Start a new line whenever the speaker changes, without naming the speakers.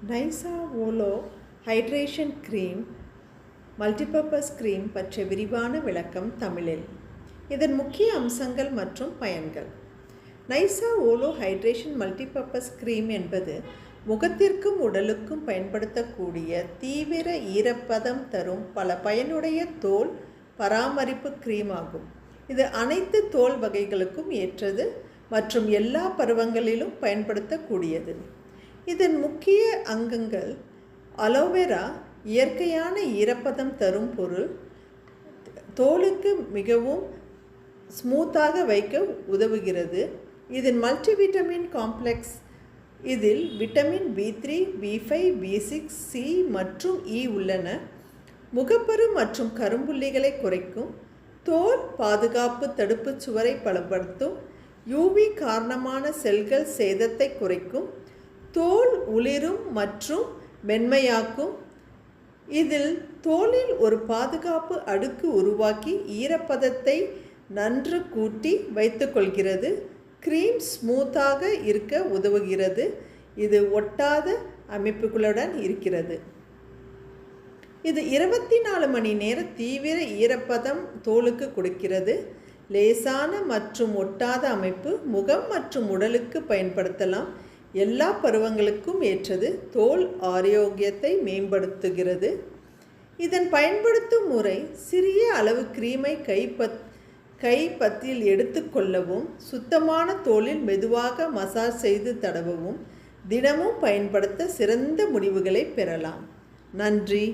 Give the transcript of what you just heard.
நைசா ஓலோ hydration cream multipurpose cream பற்றிய விரிவான விளக்கம் தமிழில். இதன் முக்கிய அம்சங்கள் மற்றும் பயன்கள். நைசா ஓலோ ஹைட்ரேஷன் மல்டிபர்பஸ் க்ரீம் என்பது முகத்திற்கும் உடலுக்கும் பயன்படுத்தக்கூடிய தீவிர ஈரப்பதம் தரும் பல பயனுடைய தோல் பராமரிப்பு க்ரீம் ஆகும். இது அனைத்து தோல் வகைகளுக்கும் ஏற்றது மற்றும் எல்லா பருவங்களிலும் பயன்படுத்தக்கூடியது. இதன் முக்கிய அங்கங்கள்: அலோவேரா இயற்கையான ஈரப்பதம் தரும் பொருள், தோலுக்கு மிகவும் ஸ்மூத்தாக வைக்க உதவுகிறது. இதில் மல்டிவிட்டமின் காம்ப்ளெக்ஸ், இதில் vitamin B3, B5, B6, C மற்றும் E உள்ளன. முகப்பரு மற்றும் கரும்புள்ளிகளை குறைக்கும், தோல் பாதுகாப்பு தடுப்பு சுவரை பலப்படுத்தும், UV காரணமான செல்கள் சேதத்தை குறைக்கும், தோல் ஒளிரும் மற்றும் மென்மையாக்கும். இதில் தோலில் ஒரு பாதுகாப்பு அடுக்கு உருவாக்கி ஈரப்பதத்தை நன்று கூட்டி வைத்துக்கொள்கிறது. க்ரீம் ஸ்மூத்தாக இருக்க உதவுகிறது. இது ஒட்டாத அமைப்புகளுடன் இருக்கிறது. இது 24 மணி நேர தீவிர ஈரப்பதம் தோலுக்கு கொடுக்கிறது. லேசான மற்றும் ஒட்டாத அமைப்பு, முகம் மற்றும் உடலுக்கு பயன்படுத்தலாம். எல்லா பருவங்களுக்கும் ஏற்றது. தோல் ஆரோக்கியத்தை மேம்படுத்துகிறது. இதன் பயன்படுத்தும் முறை: சிறிய அளவு க்ரீமை கைப்பத்தில் எடுத்துக்கொள்ளவும், சுத்தமான தோலில் மெதுவாக மசாஜ் செய்து தடவவும். தினமும் பயன்படுத்த சிறந்த முடிவுகளை பெறலாம். நன்றி.